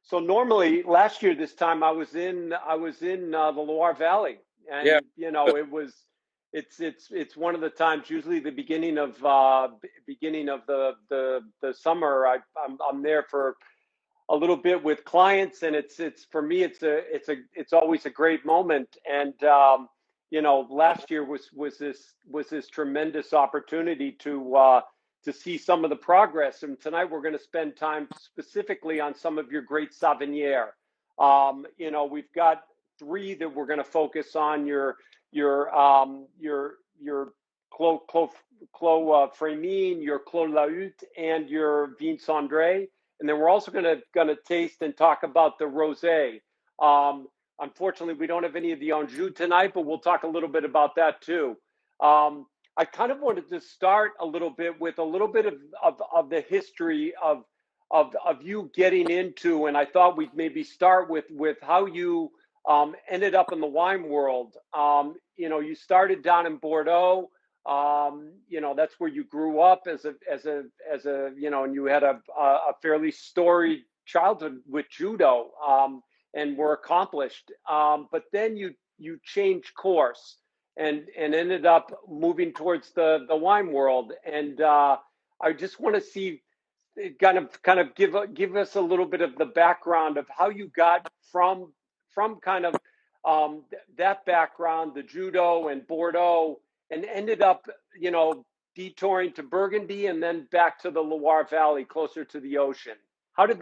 So normally last year this time I was in the Loire Valley, Yeah. and it's one of the times, usually the beginning of the summer. I'm there for a little bit with clients, and it's for me it's always a great moment. And last year was this tremendous opportunity to see some of the progress. And tonight we're going to spend time specifically on some of your great Savennières. We've got three that we're going to focus on: your Clos Fremine, your Clos La Hutte, and your Vigne Cendrée. And then we're also gonna taste and talk about the rosé. Unfortunately, we don't have any of the Anjou tonight, but we'll talk a little bit about that too. I kind of wanted to start a little bit with a little bit of the history of you getting into, and I thought we'd maybe start with how you ended up in the wine world. You started down in Bordeaux. That's where you grew up as a and you had a fairly storied childhood with judo, and were accomplished. But then you changed course and ended up moving towards the wine world. And I just want to see kind of give us a little bit of the background of how you got from kind of that background, the judo and Bordeaux, and ended up, detouring to Burgundy and then back to the Loire Valley, closer to the ocean. How did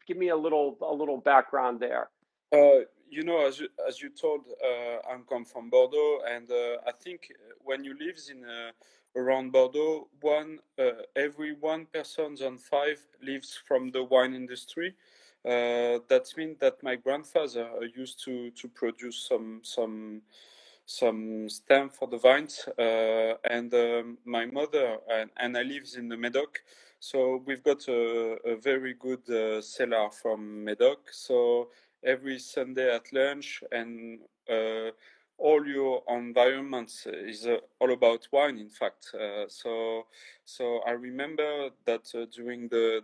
give me a little background there? As you told, I'm come from Bordeaux, and I think when you live in around Bordeaux, every one person on five lives from the wine industry. That means that my grandfather used to produce some stem for the vines, and my mother and I lives in the Medoc, so we've got a very good cellar from Medoc. So every Sunday at lunch and all your environments is all about wine. In fact, so I remember that during the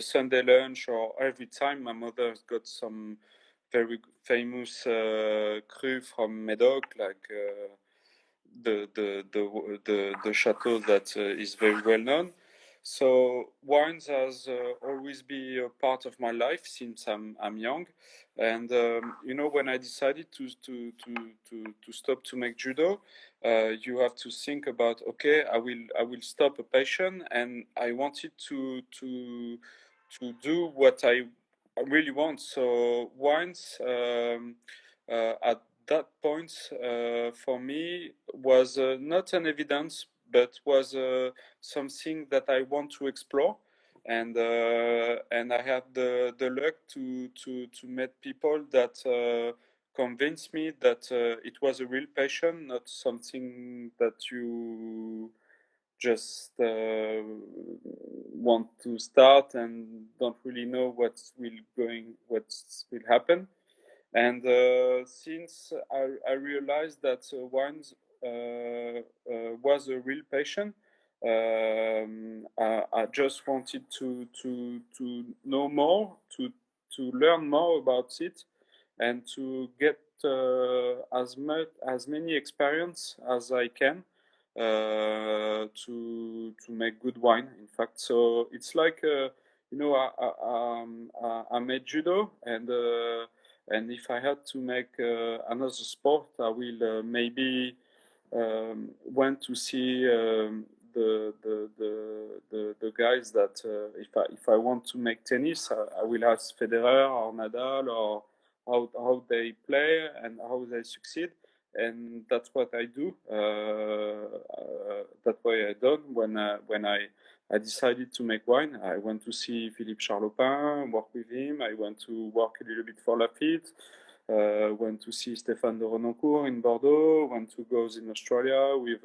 Sunday lunch, or every time, my mother has got some very famous cru from Medoc, like the Chateau that is very well known. So wines has always been a part of my life since I'm young, and when I decided to stop to make judo, you have to think about, okay, I will stop a passion, and I wanted to do what I really want. So wines at that point for me was not an evidence, but was something that I want to explore. And I had the luck to meet people that convinced me that it was a real passion, not something that you just want to start and don't really know what will happen. And since I realized that wines was a real passion, I just wanted to know more, to learn more about it, and to get as many experience as I can to make good wine. In fact, so it's like I made judo, and if I had to make another sport, I will maybe went to see the guys that if I want to make tennis, I will ask Federer or Nadal, or how they play and how they succeed, and that's what I do. That's what I done when I decided to make wine. I went to see Philippe Charlopin, work with him. I went to work a little bit for Lafite. Went to see Stéphane de Renoncourt in Bordeaux. Went to go in Australia with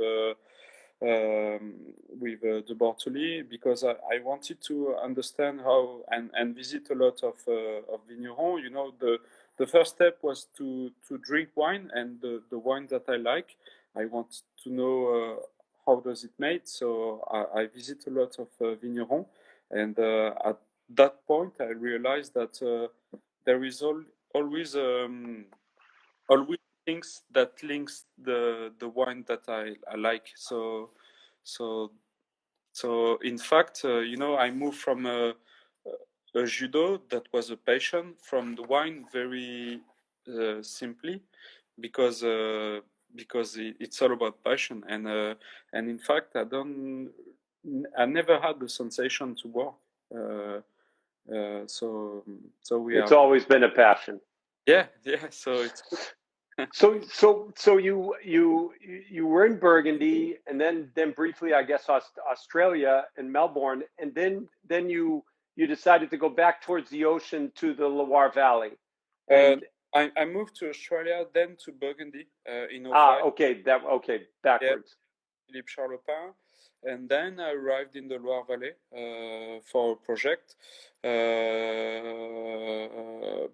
de Bortoli, because I wanted to understand how and visit a lot of vignerons. The first step was to drink wine, and the wine that I like, I want to know how does it made. So I visit a lot of vignerons, and at that point, I realized that there is always always things that links the wine that I like. So in fact, I moved from a judo that was a passion from the wine very simply because it's all about passion, and in fact I never had the sensation to work. Uh, so we It's are, always been a passion. yeah. So it's So you were in Burgundy, and then briefly, I guess, Australia and Melbourne, and then you decided to go back towards the ocean to the Loire Valley, uh, and I moved to Australia, then to Burgundy in '05. okay, Yeah, backwards. Philippe Charlopin, and then I arrived in the Loire Valley for a project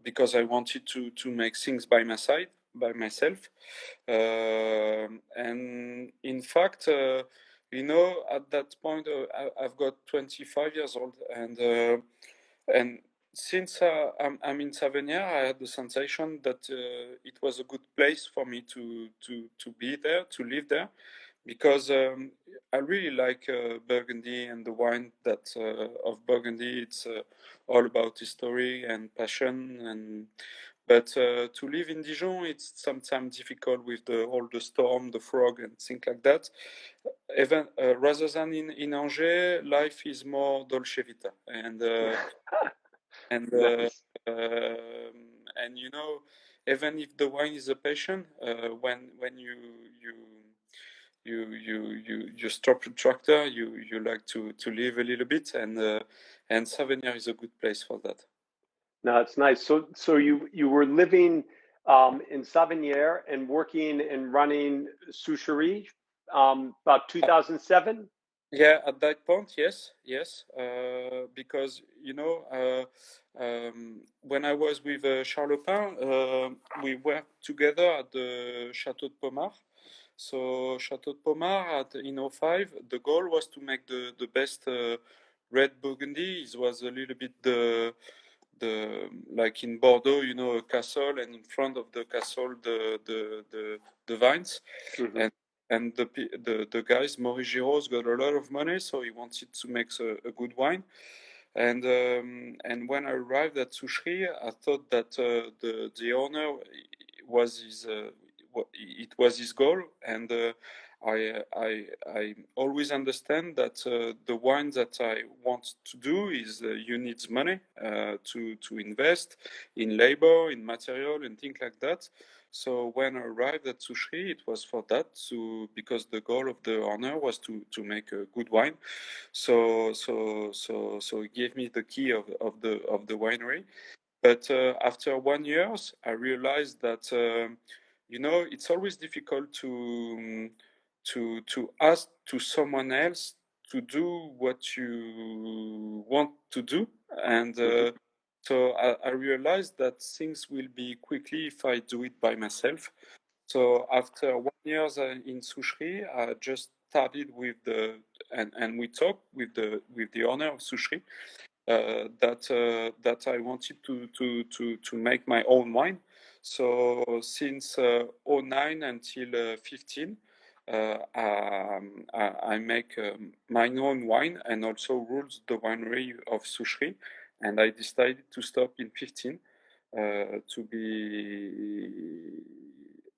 because I wanted to make things by my side, by myself. And in fact, at that point, I've got 25 years old, and since I'm in Savennières, I had the sensation that it was a good place for me to be there, to live there, because I really like Burgundy and the wine that of Burgundy. It's all about history and passion, but to live in Dijon, it's sometimes difficult with all the storm, the fog, and things like that. Even rather than in Angers, life is more dolce vita, and Nice. and even if the wine is a passion, when you stop the tractor, you like to live a little bit, and Savennières is a good place for that. No, it's nice. So you were living in Savennières and working and running Soucherie about 2007. Yeah, at that point, yes, because when I was with Charlopin, we worked together at the Chateau de Pommard. So Chateau de Pommard in '05, the goal was to make the best red Burgundy. It was a little bit the like in Bordeaux, a castle, and in front of the castle the vines, Mm-hmm. and the guys Maurice Giraud got a lot of money, so he wanted to make a good wine. And when I arrived at Soucherie, I thought that the owner was his it was his goal, and I always understand that the wine that I want to do is you need money to invest in labor, in material, and things like that. So when I arrived at Soucherie, it was for that, because the goal of the owner was to make a good wine. So he gave me the key of the winery. But after 1 year, I realized that it's always difficult to ask to someone else to do what you want to do, and Mm-hmm. so I realized that things will be quickly if I do it by myself. So after 1 year in Soucherie, I just started with and we talked with the owner of Soucherie that I wanted to make my own wine. So since '09 until 15, I make my own wine and also rules the winery of Soucherie. And I decided to stop in 15 to be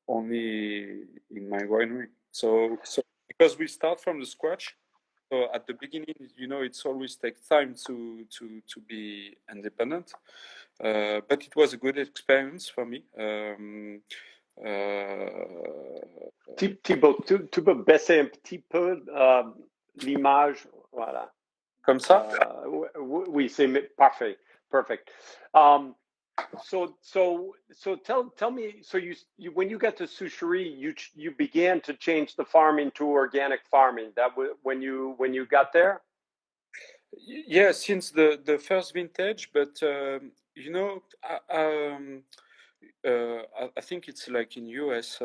only in my winery. So because we start from the scratch, so at the beginning, it's always takes time to be independent, but it was a good experience for me. Thibaut, tu peux baisser un petit peu l'image, voilà. Comme ça? Oui, c'est parfait, perfect. So tell me. So you when you got to Soucherie, you began to change the farming to organic farming. That was when you got there. Yeah, since the first vintage, but I think it's like in US.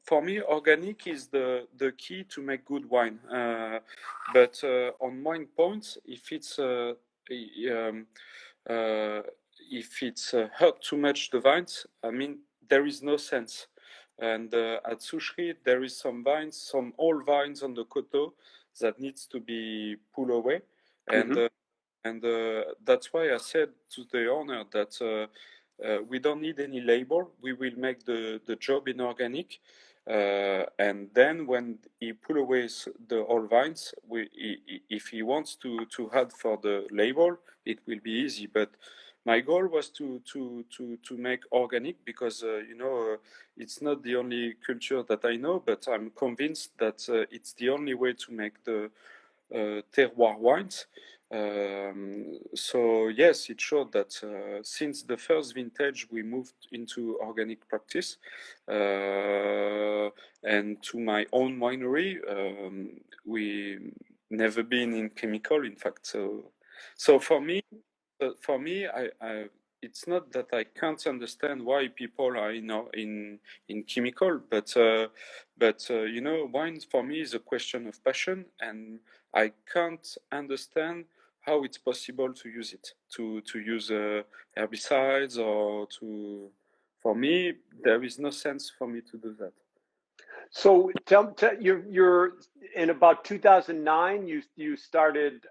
For me, organic is the key to make good wine. But on wine points, if it's if it's hurt too much the vines, I mean, there is no sense. And at Soucherie, there is some vines, some old vines on the coteau that needs to be pulled away, and that's why I said to the owner that we don't need any label. We will make the job in organic, and then when he pull away the old vines, if he wants to add for the label, it will be easy. But my goal was to make organic because it's not the only culture that I know, but I'm convinced that it's the only way to make the terroir wines. So yes, it showed that since the first vintage we moved into organic practice, and to my own winery, we never been in chemical, in fact. So for me, it's not that I can't understand why people are in chemical, but wine for me is a question of passion, and I can't understand how it's possible to use it to use herbicides or to. For me, there is no sense for me to do that. So tell you're in about 2009. You started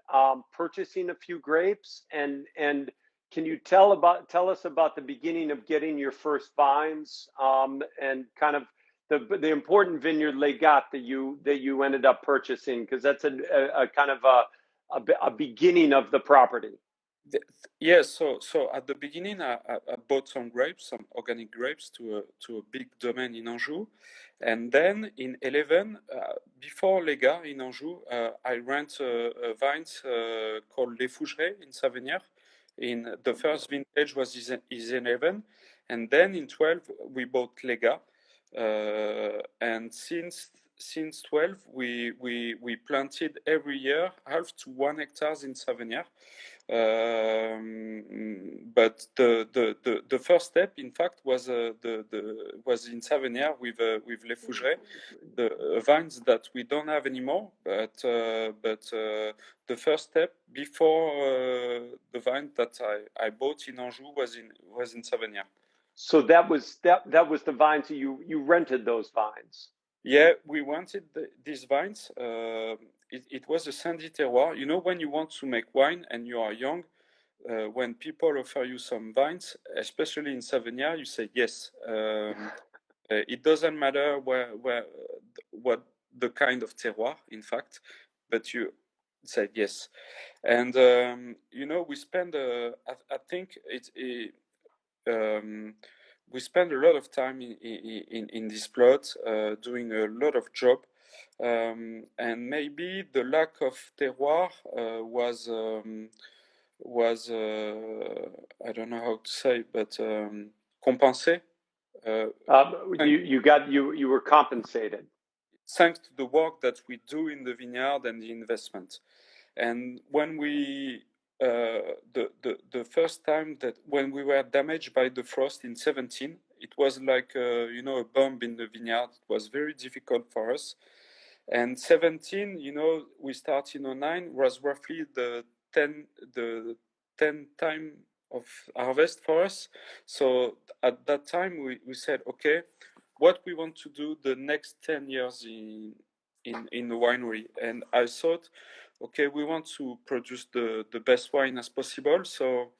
purchasing a few grapes, and can you tell us about the beginning of getting your first vines, and kind of the important vineyard Legat that you ended up purchasing, because that's a kind of a beginning of the property. Yes, so at the beginning, I bought some grapes, some organic grapes to a big domain in Anjou, and then in 11, before Lega in Anjou, I rent a vines called Les Fougerets in Savennières. In the first vintage was is 11, and then in 12 we bought Lega, and since 12 we planted every year half to 1 hectares in Savennières. But the first step, in fact, was was in Savennières with Les Fougerets, the vines that we don't have anymore. But the first step before the vine that I bought in Anjou was in Savennières. So that was the vines. So you rented those vines. Yeah, we wanted these vines. It was a sandy terroir. You know, when you want to make wine and you are young, when people offer you some vines, especially in Savennières, you say yes. It doesn't matter what the kind of terroir, in fact, but you say yes. And we spend. I think we spend a lot of time in this plot, doing a lot of job, and maybe the lack of terroir was I don't know how to say, but compensé. You were compensated. Thanks to the work that we do in the vineyard and the investment. And when we the first time that when we were damaged by the frost in 17, it was like a bomb in the vineyard. It was very difficult for us. And 17, we start in 09, was roughly the 10 time of harvest for us. So at that time we said, okay, what we want to do the next 10 years in the winery. And I thought, okay, we want to produce the best wine as possible. So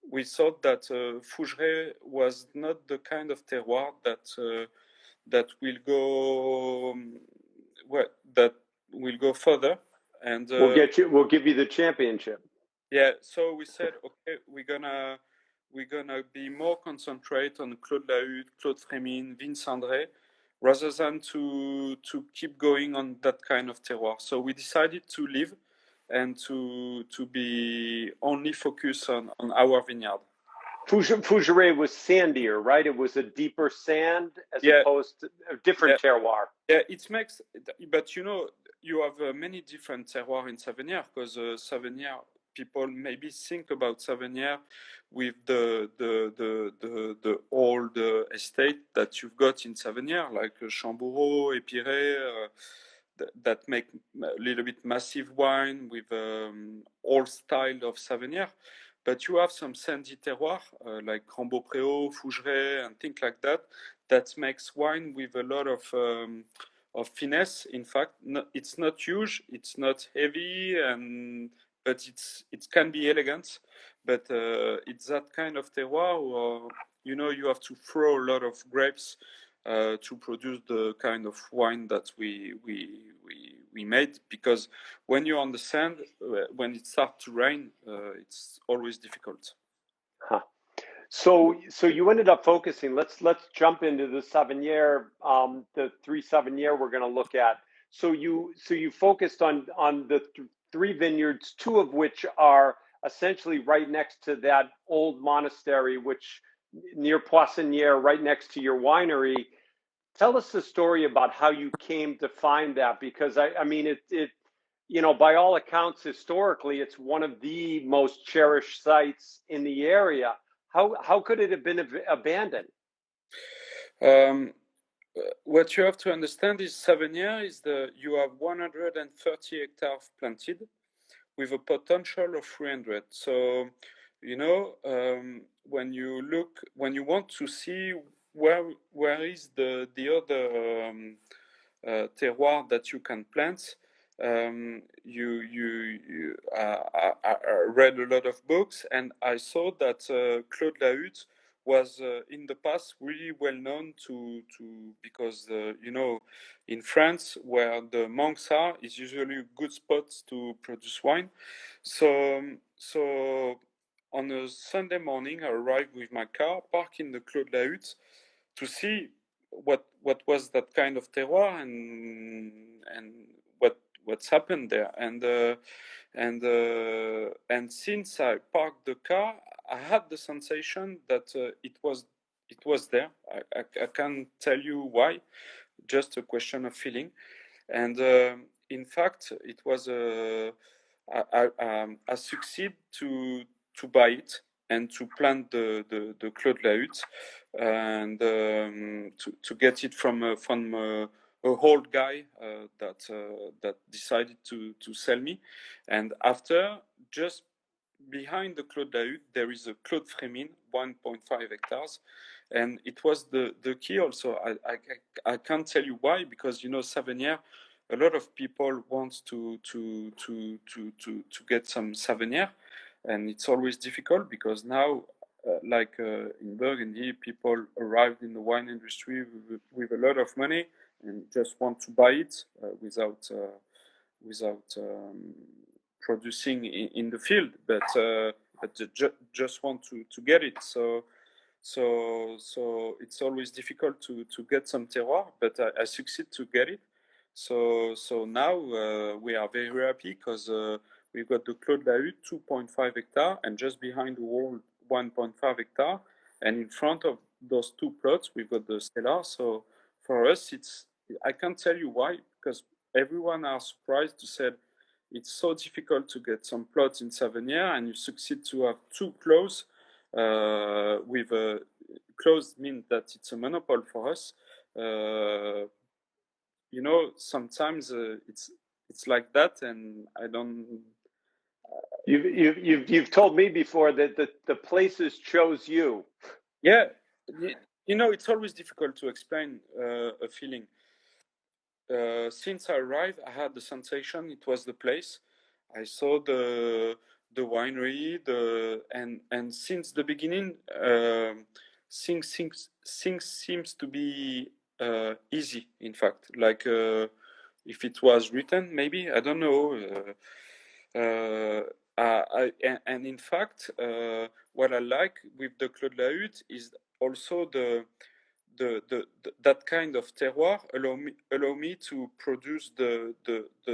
we thought that Fougeray was not the kind of terroir that will go that will go further, and we'll give you the championship. Yeah, so we said, okay, we're gonna be more concentrate on Clos Hutte, Clos Fremine, Vigne Cendrée, rather than to keep going on that kind of terroir. So we decided to leave and to be only focused on our vineyard. Fougeray was sandier, right? It was a deeper sand as opposed to a different terroir. Yeah, it makes, but you have many different terroirs in Savennières, because Savennières people maybe think about Savennières with the old estate that you've got in Savennières, like Chambourreau, Épiré, that make a little bit massive wine with all style of Savennières. But you have some sandy terroir like Grand-Beaupré, Fougeray, and things like that. That makes wine with a lot of finesse. In fact, it's not huge, it's not heavy, but it can be elegant. But it's that kind of terroir where you have to throw a lot of grapes to produce the kind of wine that we made, because when you're on the sand, when it starts to rain, it's always difficult. Huh. So you ended up focusing. Let's jump into the Savennière, the 3 Savennières we're going to look at. So you focused on the 3 vineyards, 2 of which are essentially right next to that old monastery, which near Poissonnière, right next to your winery. Tell us the story about how you came to find that, because I mean it by all accounts historically it's one of the most cherished sites in the area. How could it have been abandoned? What you have to understand is Savennières is you have 130 hectares planted with a potential of 300. So when you want to see where is the other terroir that you can plant, I read a lot of books, and I saw that Claude Lahutte was in the past really well known because in France, where the monks are, is usually a good spot to produce wine. So on a Sunday morning, I arrived with my car, parked in the Claude Lahutte, to see what was that kind of terroir and what's happened there. And since I parked the car, I had the sensation that it was there. I can't tell you why, just a question of feeling. And in fact, it was I succeed to buy it and to plant the Claude Lahutte, and to get it from a old guy that decided to sell me. And after, just behind the Claude Lahutte, there is a Clos Fremine, 1.5 hectares, and it was the key also. I can't tell you why, because Savennières, a lot of people want to get some Savennières, and it's always difficult because now, in Burgundy, people arrived in the wine industry with a lot of money and just want to buy it without producing in the field, but just want to get it. So it's always difficult to get some terroir, but I succeed to get it. So now we are very happy because we've got the Claude Lahutte 2.5 hectare, and just behind the wall 1.5 hectare, and in front of those 2 plots we've got the cellar. So for us, I can't tell you why, because everyone are surprised to say it's so difficult to get some plots in Savennières, and you succeed to have 2 close. With a close means that it's a monopoly for us. Sometimes it's like that, and I don't. You've told me before that the places chose you. Yeah, it's always difficult to explain a feeling. Since I arrived, I had the sensation it was the place. I saw the winery, and since the beginning, things seems to be easy. In fact, like if it was written, maybe, I don't know. And in fact, what I like with the Claude Lahutte is also that kind of terroir allow me to produce the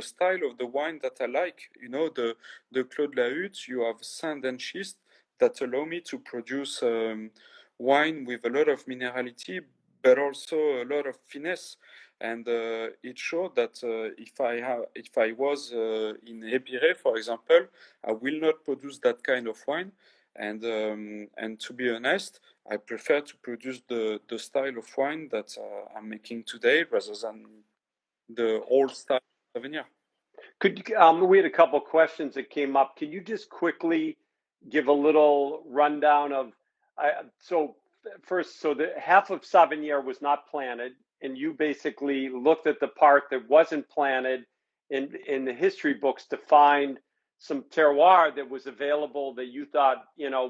style of the wine that I like. The Claude Lahutte, you have sand and schist that allow me to produce wine with a lot of minerality, but also a lot of finesse. And it showed that if I was in Épiré, for example, I will not produce that kind of wine. And to be honest, I prefer to produce the style of wine that I'm making today rather than the old style Savennières. We had a couple of questions that came up. Can you just quickly give a little rundown of so the half of Savennières was not planted, and you basically looked at the part that wasn't planted in the history books to find some terroir that was available that you thought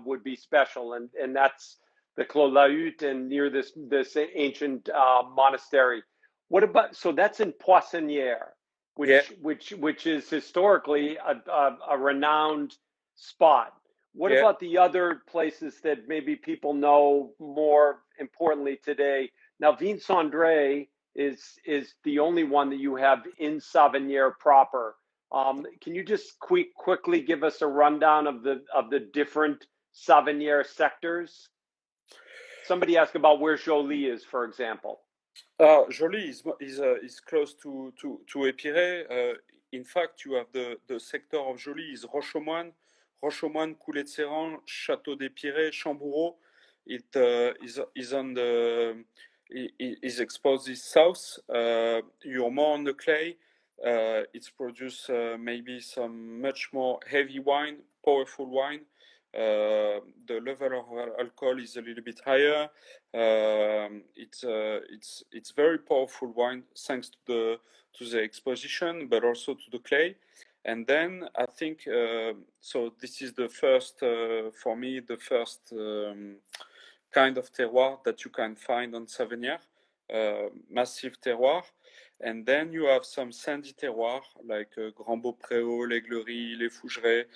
would be special, and that's the Clos la Hutte and near this ancient monastery. What about, so that's in Poissonnière, which is historically a renowned spot. What about the other places that maybe people know more importantly today? Now, Vigne Cendrée is the only one that you have in Savennières proper. Can you just quickly give us a rundown of the different Savennières sectors? Somebody asked about where Joly is, for example. Joly is close to Épiré. In fact, you have the sector of Joly is Rochaumoine, Coulée de Séran, Château d'Épiré, Chamboureau. It is on the is exposed is south. You're more on the clay. It's produce maybe some much more heavy wine, powerful wine. The level of alcohol is a little bit higher. It's very powerful wine thanks to the exposition, but also to the clay. And then I think so. This is the first for me, the first kind of terroir that you can find on Savennières, massive terroir. And then you have some sandy terroir like Grand Beaupréau, l'Aiglerie, les Fougerets,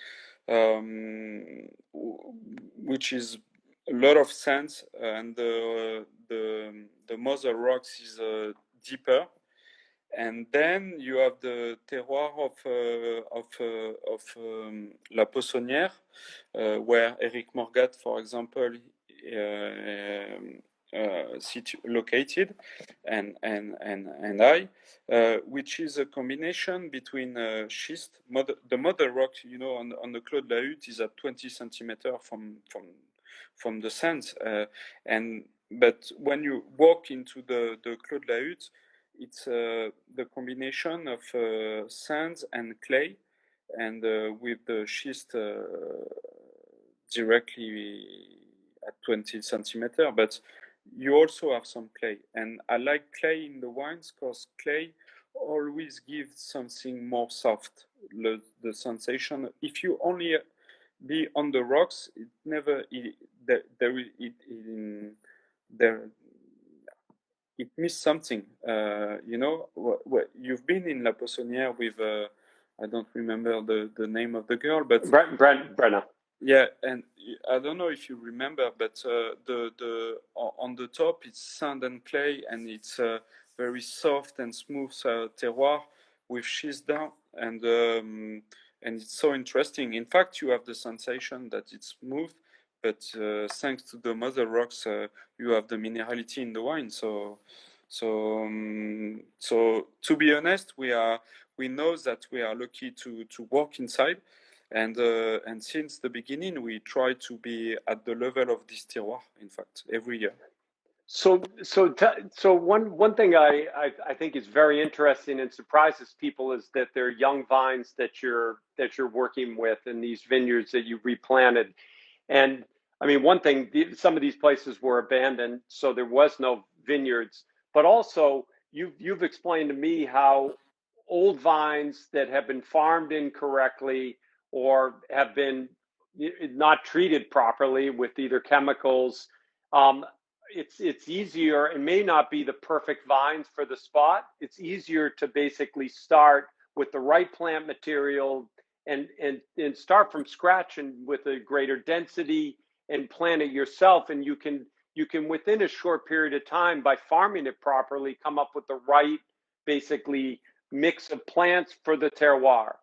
which is a lot of sands, and the mother rocks is deeper. And then you have the terroir of La Poissonnière, where Eric Morgat, for example, located, and I, which is a combination between schist. The mother rock, on the Clos de la Hutte is at 20 centimeters from the sands, but when you walk into the Clos de la Hutte, it's the combination of sands and clay, and with the schist directly at 20 centimeters, but you also have some clay. And I like clay in the wines because clay always gives something more soft, the sensation. If you only be on the rocks, it never, it missed something. You've been in La Poissonnière with, I don't remember the name of the girl, but Brenna. Yeah, and I don't know if you remember, but on the top it's sand and clay, and it's very soft and smooth terroir with schist down, and it's so interesting. In fact, you have the sensation that it's smooth, but thanks to the mother rocks, you have the minerality in the wine. So to be honest, we know that we are lucky to walk inside. And since the beginning, we try to be at the level of this terroir, in fact, every year. So one thing I think is very interesting and surprises people is that they're young vines that you're working with in these vineyards that you replanted. And I mean, one thing, some of these places were abandoned, so there was no vineyards. But also, you've explained to me how old vines that have been farmed incorrectly or have been not treated properly with either chemicals, it's easier. It may not be the perfect vines for the spot. It's easier to basically start with the right plant material and start from scratch and with a greater density and plant it yourself. And you can within a short period of time, by farming it properly, come up with the right basically mix of plants for the terroir.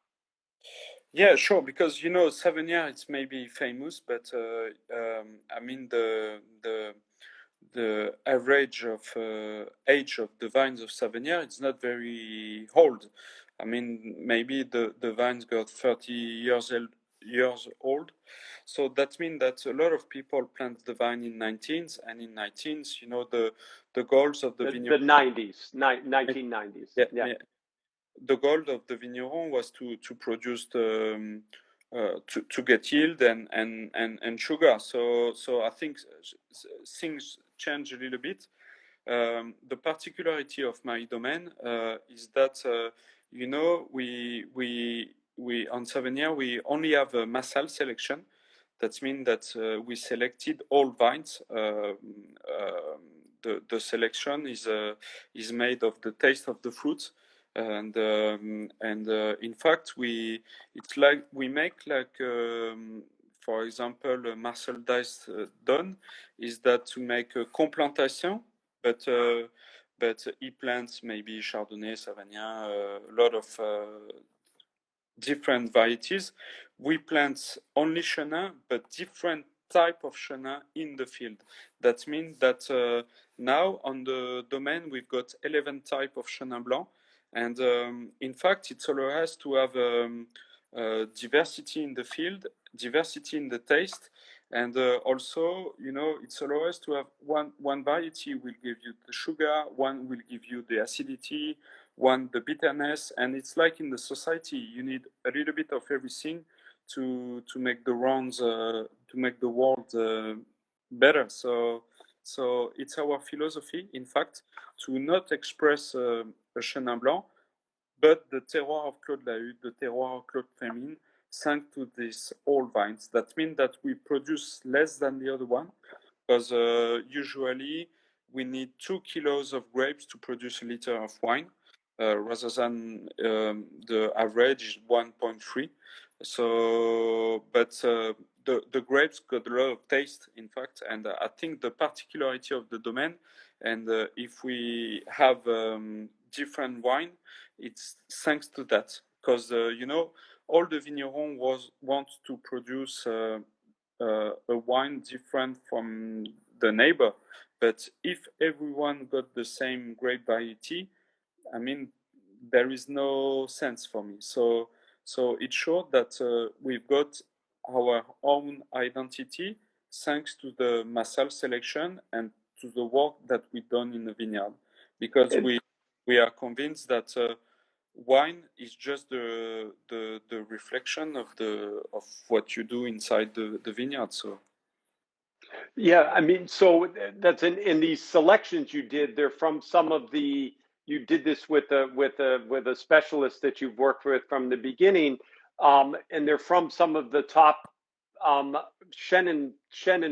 Yeah, sure. Because Savennières, it's maybe famous, but I mean the average of age of the vines of Savennières, it's not very old. I mean, maybe the vines got 30 years old. So that means that a lot of people plant the vine in 19s, and in 19s, the goals of the vineyard. The 90s, 1990s. Yeah. the goal of the vigneron was to produce to get yield and sugar. So I think things change a little bit. The particularity of my domain is that we on Savennières we only have a Massal selection. That means that we selected all vines. The selection is made of the taste of the fruit, and in fact it's like we make like for example Marcel Dice done is that to make a complantation, but he plants maybe Chardonnay, Savennières, a lot of different varieties. We plant only Chenin, but different type of Chenin in the field. That means that now on the domain we've got 11 type of Chenin Blanc, and in fact it's allows us to have diversity in the field, diversity in the taste, and also it's allows us to have one variety will give you the sugar, one will give you the acidity, one the bitterness, and it's like in the society you need a little bit of everything to make the rounds to make the world better. So it's our philosophy, in fact, to not express a Chenin Blanc, but the terroir of Clos de la Hutte, the terroir of Clos Fremine, thanks to these old vines. That means that we produce less than the other one, because usually we need 2 kilos of grapes to produce a liter of wine, rather than the average is 1.3. So, but the grapes got a lot of taste, in fact, and I think the particularity of the domain, and if we have different wine, it's thanks to that, because all the vignerons want to produce a wine different from the neighbor, but if everyone got the same grape variety, I mean, there is no sense for me. So it showed that we've got our own identity thanks to the Massal selection and to the work that we've done in the vineyard, because we are convinced that wine is just the reflection of what you do inside the vineyard. So Yeah, I mean, so that's in these selections you did. They're from some of the. You did this with a specialist that you've worked with from the beginning, and they're from some of the top Chenin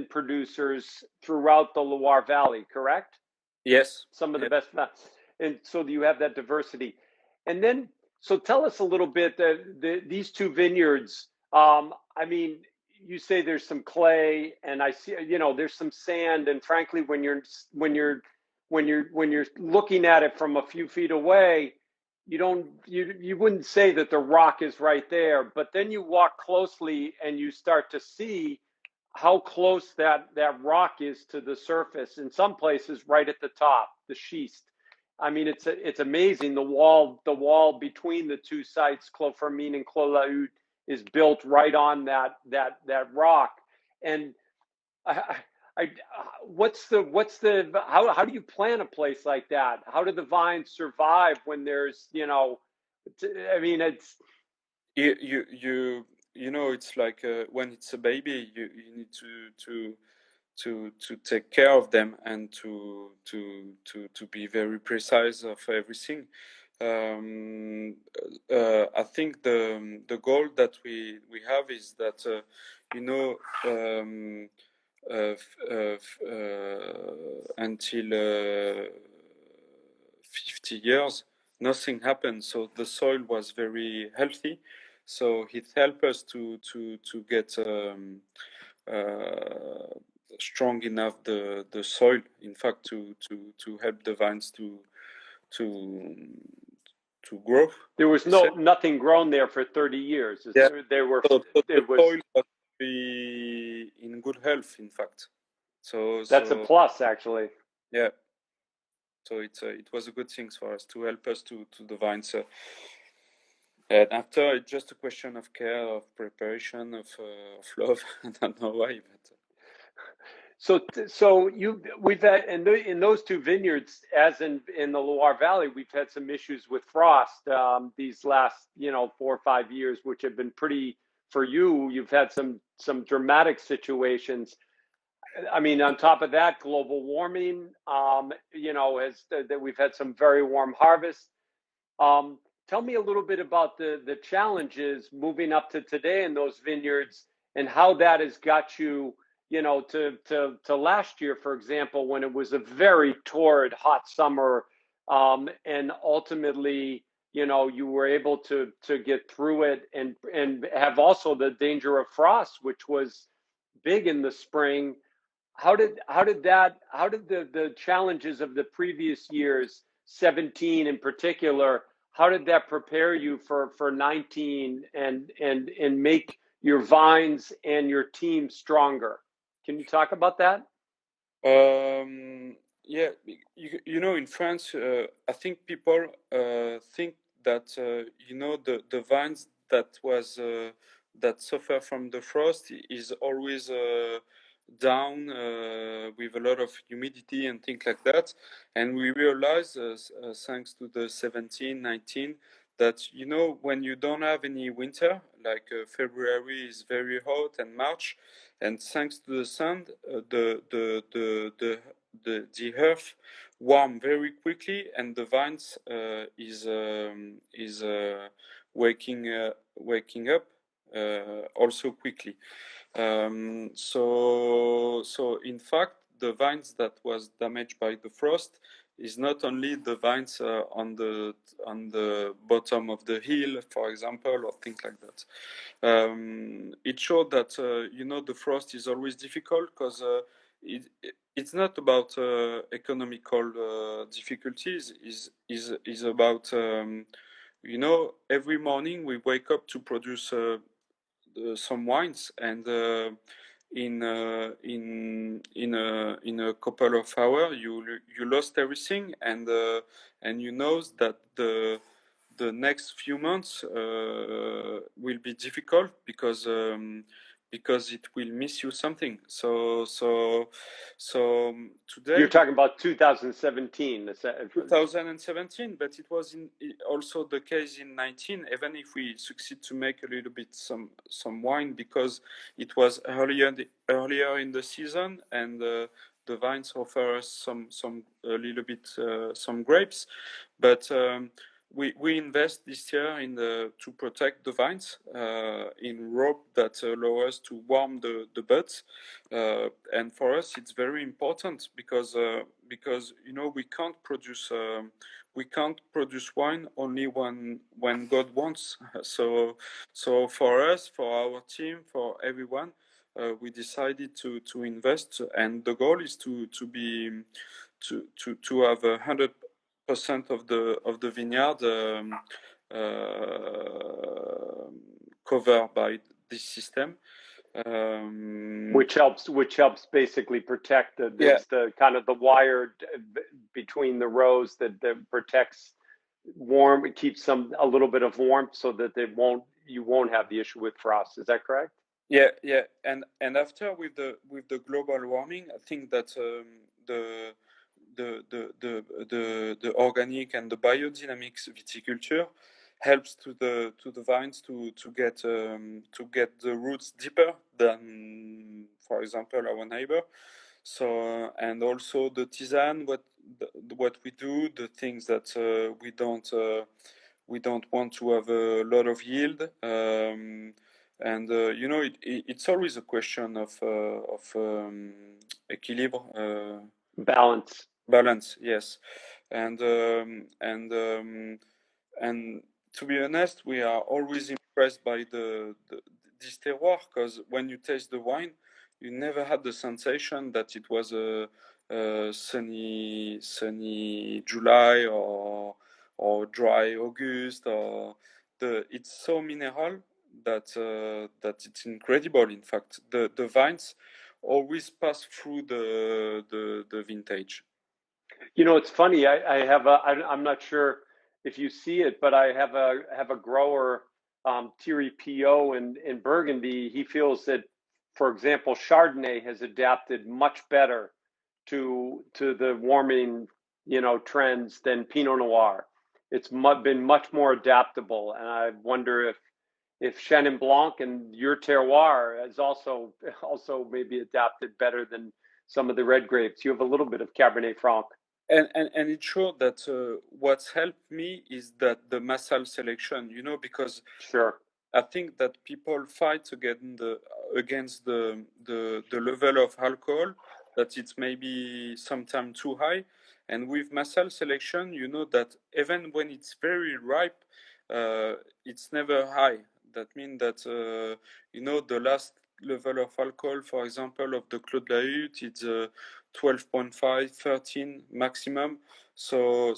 producers throughout the Loire Valley. Correct? yes, Some of the yes. best, and so you have that diversity. And then, so tell us a little bit these two vineyards. I mean, you say there's some clay, and I see, there's some sand, and frankly, when you're looking at it from a few feet away, you wouldn't say that the rock is right there, but then you walk closely and you start to see how close that rock is to the surface. In some places, right at the top, the schist. I mean, it's amazing. The wall between the two sites, Clos Fremine and Clos La Hutte, is built right on that rock. And what's the how do you plan a place like that? How do the vines survive when there's I mean, it's it's like when it's a baby, you need to take care of them and to be very precise of everything. I think the goal that we have is that until 50 years nothing happened, so the soil was very healthy, so it helped us to get strong enough the soil, in fact, to help the vines to grow. there was nothing grown there for 30 years. Yeah. There were So the it was soil was be in good health, in fact. So that's a plus, actually. yeah. So it was a good thing for us to help us to the vines. And after, it's just a question of care, of preparation, of love. I don't know why, but We've had in those two vineyards, as in the Loire Valley, we've had some issues with frost these last 4 or 5 years, which have been pretty for you. You've had some dramatic situations. I mean, on top of that, global warming, has that we've had some very warm harvests. Um, Tell me a little bit about the challenges moving up to today in those vineyards and how that has got you, to last year, for example, when it was a very torrid, hot summer, and ultimately, you were able to get through it and have also the danger of frost, which was big in the spring. How did the challenges of the previous years, 17 in particular, how did that prepare you for 19 and make your vines and your team stronger? Can you talk about that? Yeah, in France, I think people think that the vines that suffer from the frost is always down with a lot of humidity and things like that. And we realize, thanks to the 17, 19, that when you don't have any winter, like February is very hot and March, and thanks to the sun, the earth warm very quickly, and the vines is waking up also quickly. So in fact, the vines that was damaged by the frost is not only the vines on the bottom of the hill, for example, or things like that. It showed that the frost is always difficult because it's not about economical difficulties. Is about every morning we wake up to produce some wines, and in a couple of hours you lost everything, and you know that the next few months will be difficult because it will miss you something. So You're today, talking about 2017. 2017, but it was also the case in 19, even if we succeed to make a little bit some wine because it was earlier in the season, and the vines offer us some a little bit some grapes, but we invest this year to protect the vines in rope that allow us to warm the buds, and for us it's very important because we can't produce wine only when God wants. So for us, for our team, for everyone, we decided to invest, and the goal is to have 100% of the vineyard covered by this system. Which helps basically protect the kind of the wire between the rows that protects warm. It keeps a little bit of warmth so that you won't have the issue with frost. Is that correct? Yeah, and after with the global warming, I think that the organic and the biodynamics viticulture helps to the vines to get the roots deeper than, for example, our neighbor. So and also the tisane, what we do, the things that we don't want to have a lot of yield. And it's always a question of equilibre, balance, yes. And to be honest, we are always impressed by this terroir, because when you taste the wine, you never had the sensation that it was a sunny July or dry August, or it's so mineral that it's incredible. In fact, the vines always pass through the vintage. It's funny. I'm not sure if you see it, but I have a grower, Thierry Pio in Burgundy. He feels that for example, Chardonnay has adapted much better to the warming, trends than Pinot Noir. It's been much more adaptable, and I wonder if Chenin Blanc and your terroir has also maybe adapted better than some of the red grapes. You have a little bit of Cabernet Franc. And it's sure that what's helped me is that the Massal selection, because Sure. I think that people fight against the level of alcohol, that it's maybe sometimes too high. And with Massal selection, you know that even when it's very ripe, it's never high. That means that, the last level of alcohol, for example, of the Clos de la Hutte, it's 12.5, 13 maximum. So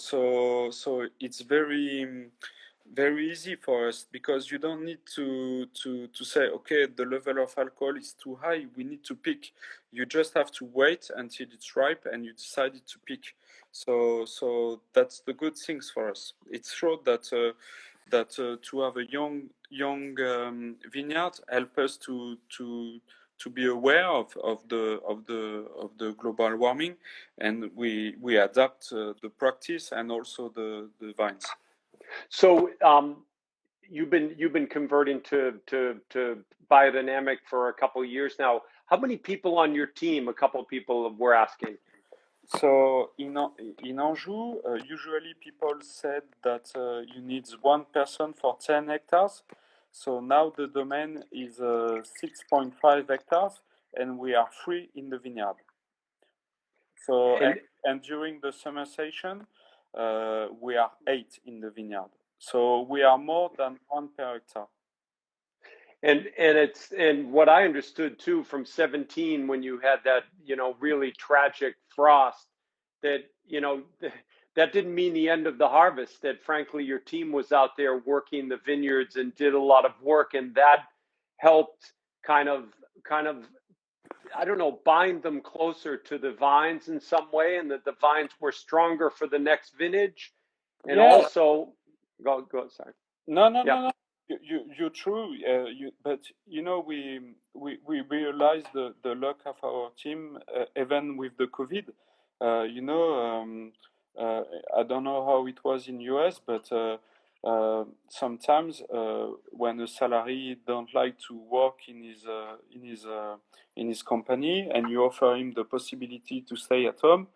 it's very easy for us, because you don't need to say, okay, the level of alcohol is too high, we need to pick. You just have to wait until it's ripe and you decided to pick. So that's the good things for us. It's true that to have a young vineyard help us to be aware of the global warming, and we adapt the practice and also the vines. So you've been converting to biodynamic for a couple of years now. How many people on your team? A couple of people were asking. So in Anjou, usually people said that you need one person for 10 hectares. So now the domain is 6.5 hectares, and we are 3 in the vineyard. So and during the summer session, we are 8 in the vineyard. So we are more than 1 per hectare. And what I understood too from 17, when you had that really tragic frost, that that didn't mean the end of the harvest. That frankly your team was out there working the vineyards and did a lot of work, and that helped kind of I don't know, bind them closer to the vines in some way, and that the vines were stronger for the next vintage. And also go sorry. No. You're true. But we realized the luck of our team, even with the COVID. I don't know how it was in US, but sometimes when a salary don't like to work in his company, and you offer him the possibility to stay at home,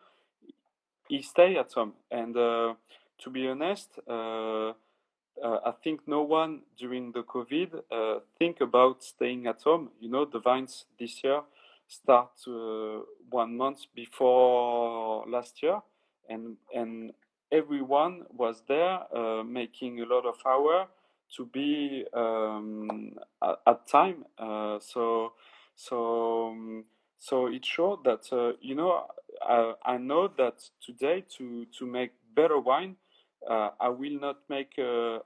he stay at home. And to be honest, I think no one during the COVID think about staying at home. The vines this year start 1 month before last year, and everyone was there making a lot of hour to be at time. So it showed that I know that today to make better wine, I will not make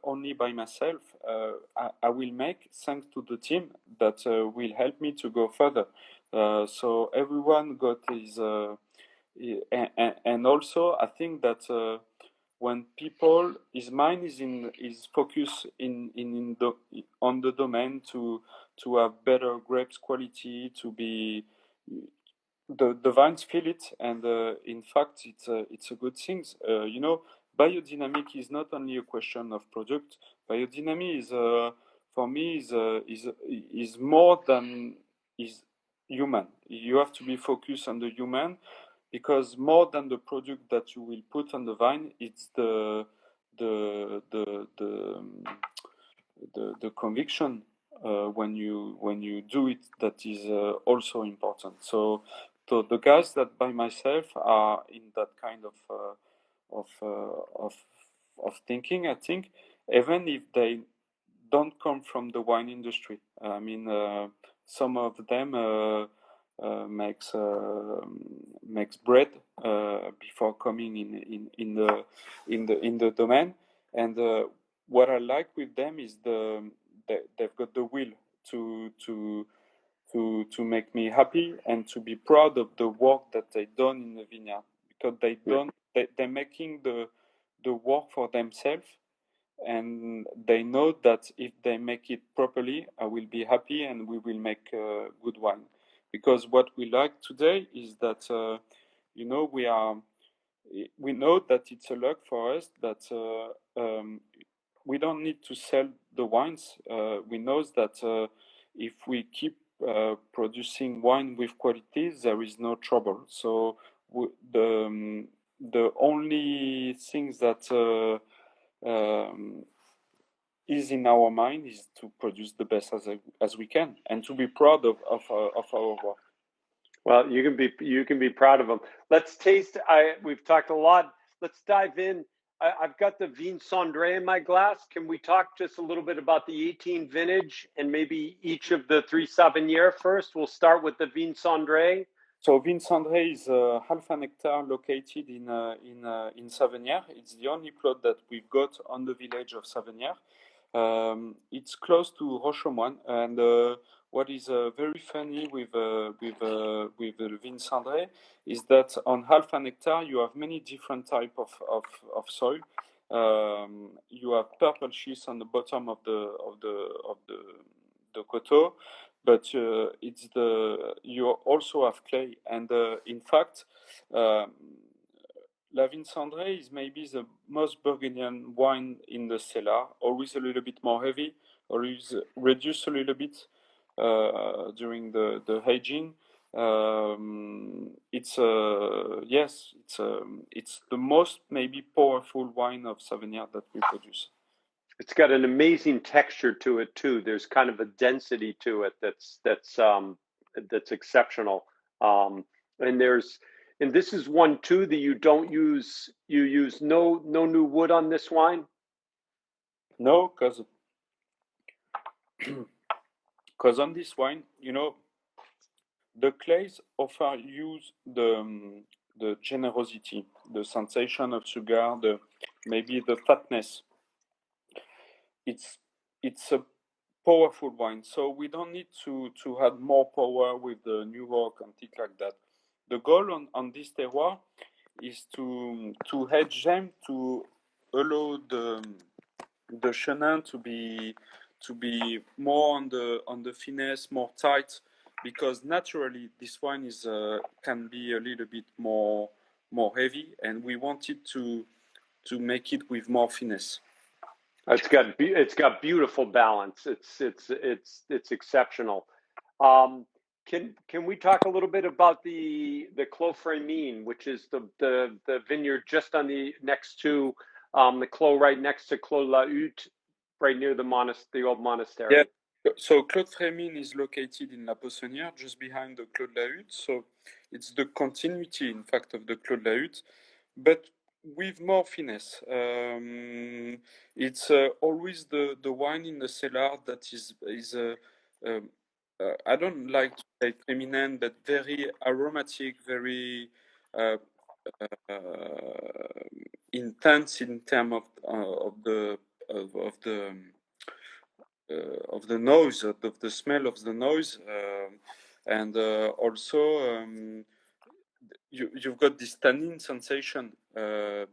only by myself. I will make thanks to the team that will help me to go further. So everyone got his, and also I think that when his mind is focused on the domain to have better grapes quality, to be the vines feel it, and in fact it's a good thing. Biodynamic is not only a question of product. Biodynamic is for me is more than is human. You have to be focused on the human, because more than the product that you will put on the vine, it's the conviction when you do it that is also important. So the guys that by myself are in that kind of thinking, I think, even if they don't come from the wine industry. I mean, some of them makes bread before coming in the domain. And what I like with them is they've got the will to make me happy and to be proud of the work that they done in the vineyard, because they're making the work for themselves, and they know that if they make it properly, I will be happy and we will make good wine. Because what we like today is that you know we know that it's a luck for us that we don't need to sell the wines. We know that if we keep producing wine with quality, there is no trouble. So the only things that is in our mind is to produce the best as we can and to be proud of our work. Well, you can be proud of them. Let's taste. We've talked a lot. Let's dive in. I've got the Vigne Cendrée in my glass. Can we talk just a little bit about the 18 vintage and maybe each of the three Savennières first? We'll start with the Vigne Cendrée. So Vigne Cendrée is half an hectare located in Savennières. It's the only plot that we've got on the village of Savennières. It's close to Rochemoine, and what is very funny with Vigne Cendrée is that on half an hectare you have many different type of soil. You have purple schist on the bottom of the coteau, but you also have clay, and in fact. La Vigne Cendrée is maybe the most Burgundian wine in the cellar, always a little bit more heavy, always reduced a little bit during the aging. It's the most maybe powerful wine of Savennières that we produce. It's got an amazing texture to it too. There's kind of a density to it that's exceptional. And this is one too that you don't use. You use no new wood on this wine. No, because on this wine, you know, the clays offer you the generosity, the sensation of sugar, maybe the fatness. It's a powerful wine, so we don't need to add more power with the new rock and things like that. The goal on this terroir is to hedge them, to allow the Chenin to be more on the finesse, more tight, because naturally this wine is can be a little bit more heavy, and we wanted to make it with more finesse. It's got beautiful balance. It's exceptional. Can we talk a little bit about the Clos Fremine, which is the vineyard just on the next to the Clos, right next to Clos La Hutte, right near the old monastery. Yeah. So Clos Fremine is located in La Poissonnière, just behind the Clos La Hutte. So it's the continuity, in fact, of the Clos La Hutte, but with more finesse. It's always the wine in the cellar that is I don't like to say feminine, but very aromatic, very intense in terms of the noise, of the smell of the noise, and also you've got this tannin sensation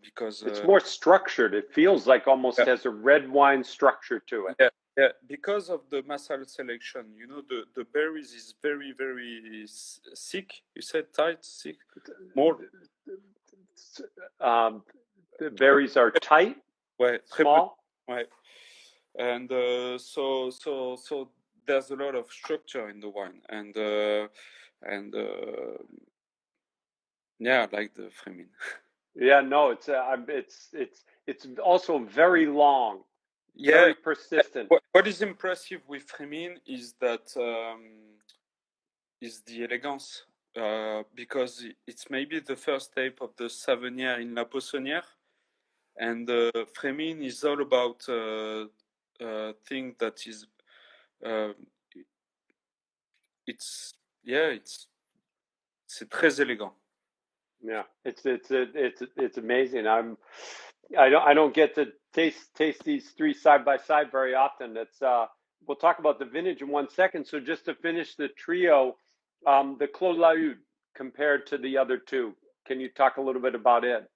because it's more structured. It feels like almost has a red wine structure to it. Yeah, because of the Massal selection, you know, the berries is very, very thick. You said tight, thick, more. The berries are tight, small. Right. And so there's a lot of structure in the wine, and yeah, like the Fremine. Yeah, no, it's also very long, very persistent. What is impressive with Fremine is that is the elegance, because it's maybe the first step of the Savennières in La Poissonnière, and Fremine is all about thing that is c'est très élégant. Yeah, it's amazing. I don't get to taste these three side by side very often. We'll talk about the vintage in 1 second. So just to finish the trio, the Clos La Hutte compared to the other two, can you talk a little bit about it?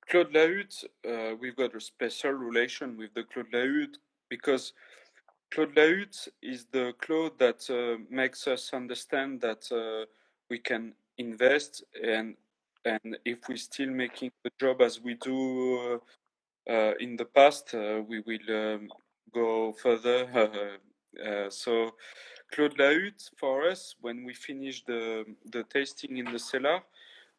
Claude Lahutte, we've got a special relation with the Claude Lahutte because Claude Lahutte is the Claude that makes us understand that we can invest, and if we're still making the job as we do in the past, we will go further. So Claude Lahutte, for us, when we finish the tasting in the cellar,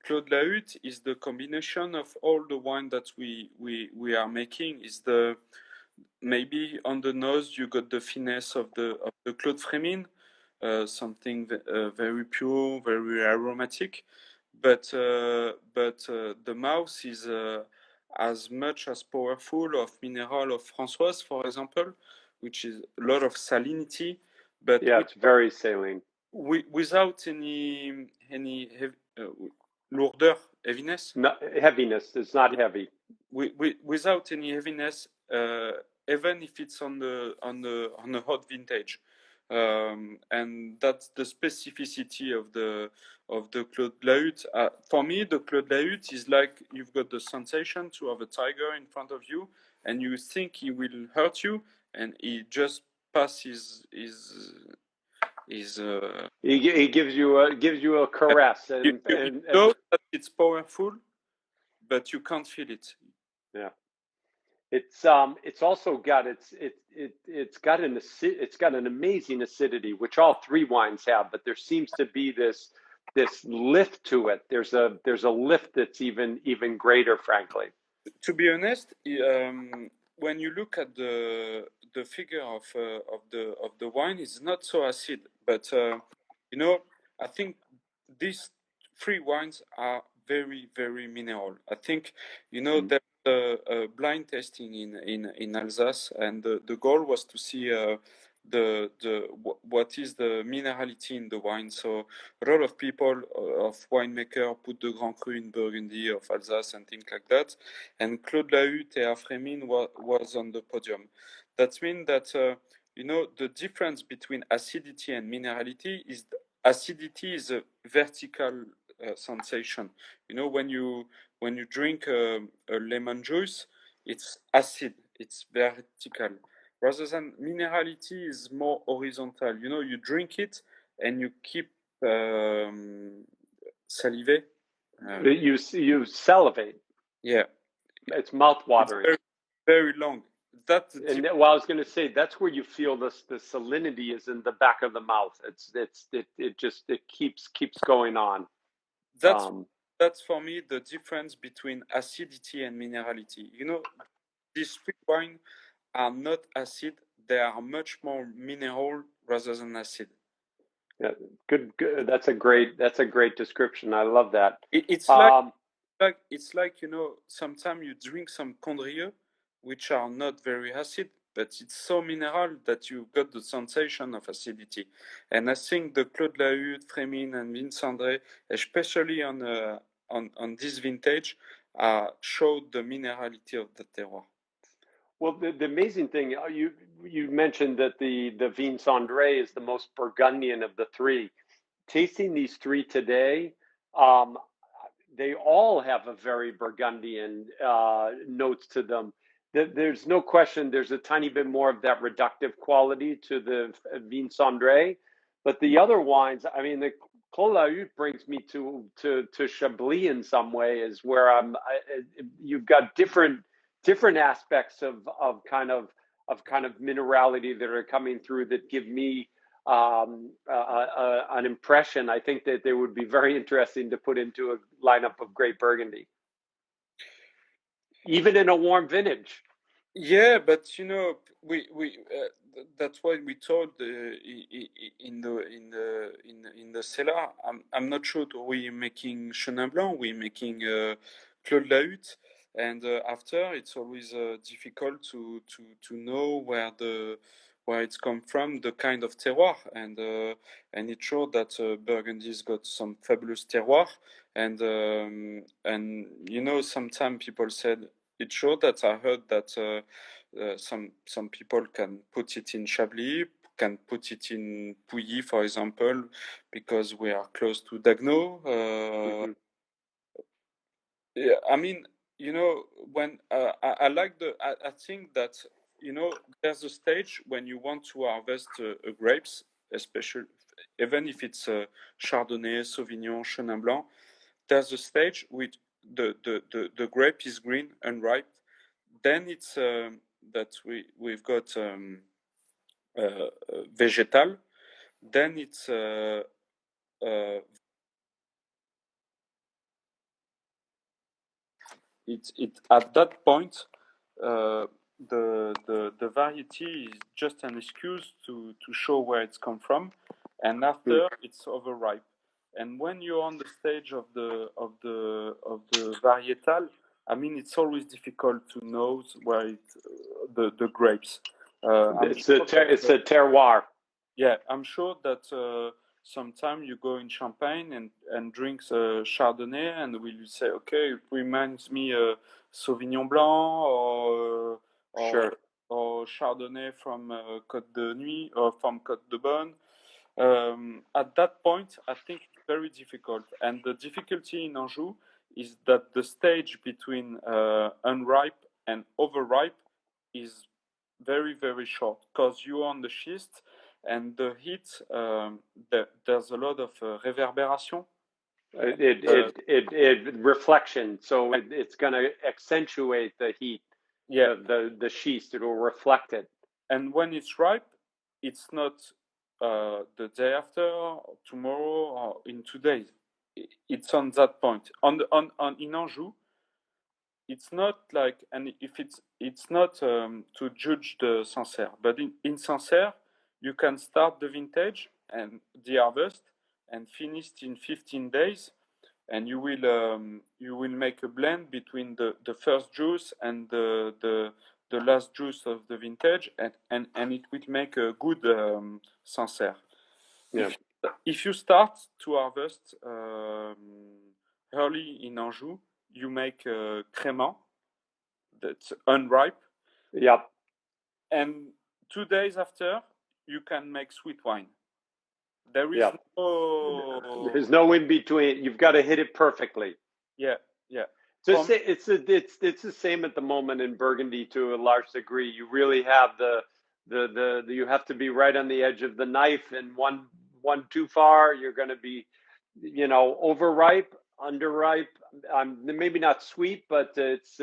Claude Lahutte is the combination of all the wine that we are making. Is the maybe on the nose you got the finesse of the Claude Fremine, something very pure, very aromatic, but the mouth is as much as powerful of mineral of Françoise, for example, which is a lot of salinity, but Yeah, it's very saline. without any lourdeur, heaviness. No, heaviness. It's not heavy. Without any heaviness, even if it's on the hot vintage, and that's the specificity of the Claude Lahutte. For me, the Claude Lahutte is like you've got the sensation to have a tiger in front of you, and you think he will hurt you, and he just passes his. He gives you a caress, and You know that it's powerful, but you can't feel it. yeah. It's also got it's got an amazing acidity, which all three wines have, but there seems to be this lift to it. There's a lift that's even greater, frankly. To be honest, when you look at the figure of the wine, it's not so acid. But you know, I think these three wines are very very mineral. I think there's a blind tasting in Alsace, and the goal was to see what is the minerality in the wine. So a lot of people of winemaker put the Grand Cru in Burgundy of Alsace and things like that, and Claude Lahutte et Fremine was on the podium. That means that the difference between acidity and minerality is acidity is a vertical sensation. When you drink a lemon juice, it's acid, it's vertical. Rather than minerality is more horizontal. You drink it and you keep salivate. You salivate. Yeah, It's mouth it's watering. very, very long. That's the And well, I was going to say that's where you feel the salinity is in the back of the mouth. It keeps going on. that's that's for me the difference between acidity and minerality. These three wines are not acid; they are much more mineral rather than acid. Yeah, good. That's a great description. I love that. It's like sometimes you drink some Condrieu, which are not very acid, but it's so mineral that you got the sensation of acidity. And I think the Claude Lahutte, Fremine, and Vigne Cendrée, especially on this vintage, showed the minerality of the terroir. Well, the amazing thing you mentioned that the Vigne Cendrée is the most Burgundian of the three. Tasting these three today, they all have a very Burgundian notes to them. There's no question. There's a tiny bit more of that reductive quality to the Vigne Cendrée, but the other wines, I mean, the Clos Lahutte brings me to Chablis in some way, is where you've got different aspects of kind of minerality that are coming through that give me an impression. I think that they would be very interesting to put into a lineup of Great Burgundy, even in a warm vintage. Yeah, but we that's why we told in the cellar. I'm not sure we're making Chenin Blanc. We're making Claude Lahutte, and after it's always difficult to know where it's come from, the kind of terroir, and it's sure that Burgundy's got some fabulous terroir, and sometimes people said it's sure that I heard that some people can put it in Chablis, can put it in Pouilly, for example, because we are close to Dagno. Yeah, I mean, you know, when I like I think that, you know, there's a stage when you want to harvest grapes, especially even if it's Chardonnay, Sauvignon, Chenin Blanc. There's a stage with the grape is green and ripe. Then it's that we've got vegetal. Then it's it at that point the variety is just an excuse to show where it's come from, and after it's overripe. And when you're on the stage of the varietal, I mean, it's always difficult to know where the grapes. It's a terroir. Yeah, I'm sure that sometime you go in Champagne and drink Chardonnay, and will say, okay, it reminds me Sauvignon Blanc Sure. or Chardonnay from Côte de Nuit or from Côte de Bonne. At that point, I think it's very difficult. And the difficulty in Anjou is that the stage between unripe and overripe is very, very short because you're on the schist and the heat, there's a lot of reverberation. It reflection, so it's going to accentuate the heat. Yeah, the schist, it will reflect it. And when it's ripe, it's not the day after, or tomorrow, or in 2 days. It's on that point. On in Anjou, it's not like, and if it's not to judge the Sancerre, but in Sancerre, you can start the vintage and the harvest and finish in 15 days, and you will make a blend between the first juice and the last juice of the vintage, and it will make a good Sancerre. Yeah. If you start to harvest early in Anjou, you make crémant, that's unripe. Yep. And 2 days after, you can make sweet wine. There is There's no in between. You've got to hit it perfectly. Yeah. It's the same at the moment in Burgundy to a large degree. You really have the you have to be right on the edge of the knife, and one too far, you're going to be, overripe, underripe. Maybe not sweet, but it's.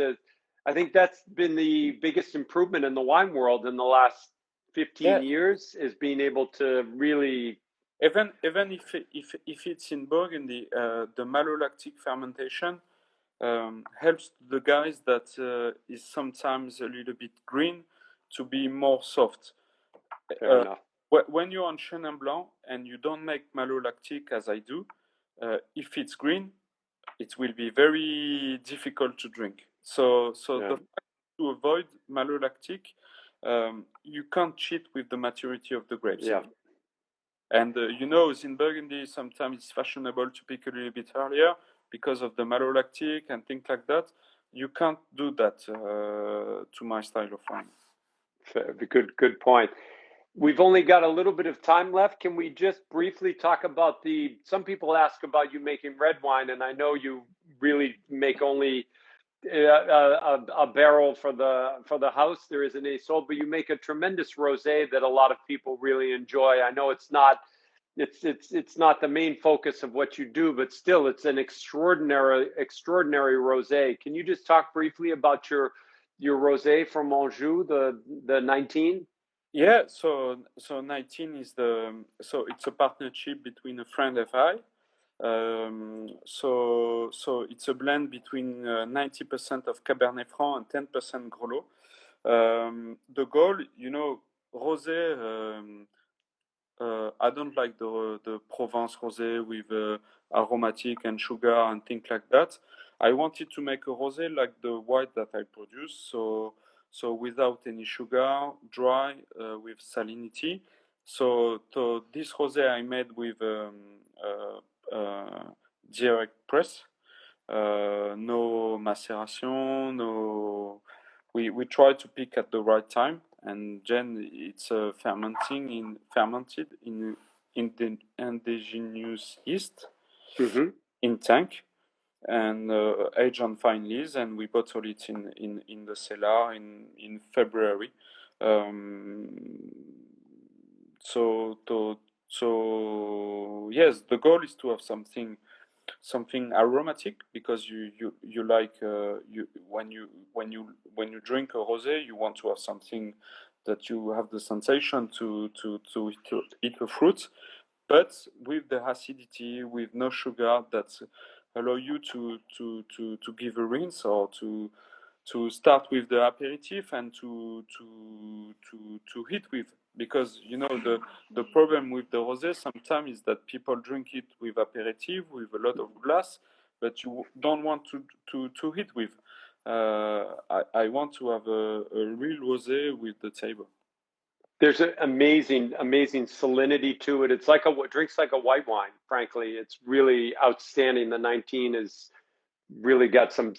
I think that's been the biggest improvement in the wine world in the last 15 years, is being able to really. Even if it's in Burgundy, the malolactic fermentation helps the guys that is sometimes a little bit green to be more soft. Fair enough. When you're on Chenin Blanc and you don't make malolactic as I do, if it's green, it will be very difficult to drink. So the fact to avoid malolactic, you can't cheat with the maturity of the grapes. Yeah. And in Burgundy, sometimes it's fashionable to pick a little bit earlier because of the malolactic and things like that. You can't do that to my style of wine. Good point. We've only got a little bit of time left. Can we just briefly talk about some people ask about you making red wine, and I know you really make only a barrel for the house. There isn't any sold, but you make a tremendous rosé that a lot of people really enjoy. I know it's not the main focus of what you do, but still it's an extraordinary rosé. Can you just talk briefly about your rosé from Anjou, the 19? Yeah, so 19 is it's a partnership between a friend of I. So it's a blend between 90% of Cabernet Franc and 10% Grelot. The goal, rosé. I don't like the Provence rosé with aromatic and sugar and things like that. I wanted to make a rosé like the white that I produce, so without any sugar, dry with salinity. So this rosé I made with direct press, no maceration, no. We try to pick at the right time, and then it's fermented in the indigenous yeast in tank, and aged on fine lees, and we bottle it in the cellar in February. So yes, the goal is to have something aromatic, because you like when you drink a rosé, you want to have something that you have the sensation to eat a fruit, but with the acidity, with no sugar, that allow you to give a rinse, or to start with the aperitif and to hit with, because the problem with the rosé sometimes is that people drink it with aperitif, with a lot of glass, but you don't want to hit with. I want to have a real rosé with the table. There's an amazing salinity to it. It's like drinks like a white wine. Frankly, it's really outstanding. The 19 is really got some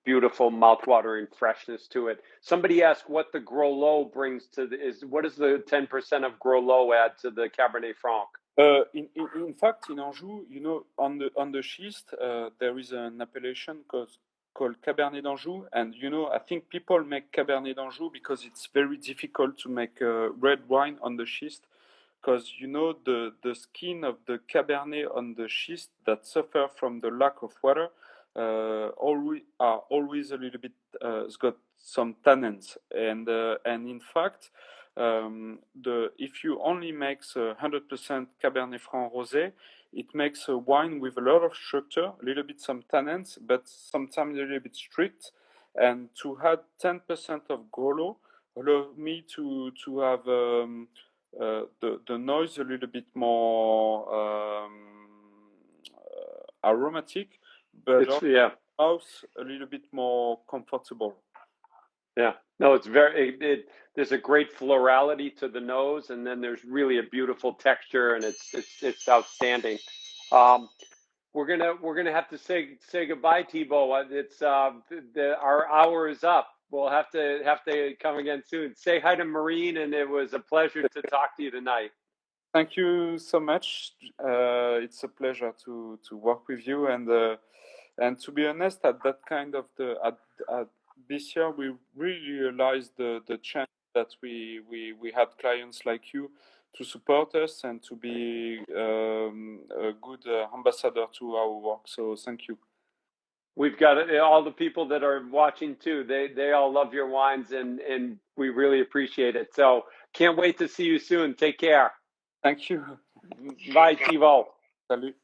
beautiful mouthwatering freshness to it. Somebody asked what the Groslo brings to what does the 10% of Groslo add to the Cabernet Franc? In fact, in Anjou, on the schist, there is an appellation called Cabernet d'Anjou, and I think people make Cabernet d'Anjou because it's very difficult to make red wine on the schist, because the skin of the Cabernet on the schist that suffer from the lack of water always a little bit, it's got some tannins, and in fact, if you only makes 100% Cabernet Franc rosé, it makes a wine with a lot of structure, a little bit some tannins, but sometimes a little bit strict. And to add 10% of Groslo allow me to have the noise a little bit more aromatic, but house a little bit more comfortable. Yeah, no, it's there's a great florality to the nose, and then there's really a beautiful texture, and it's outstanding. We're gonna have to say goodbye, Thibaud. It's our hour is up. We'll have to come again soon. Say hi to Marine, and it was a pleasure to talk to you tonight. Thank you so much. It's a pleasure to work with you, and to be honest, at that kind of at this year, we really realized the chance that we had clients like you to support us and to be a good ambassador to our work. So thank you. We've got all the people that are watching too. They all love your wines, and we really appreciate it. So can't wait to see you soon. Take care. Thank you. Bye, Thibaud. Salut.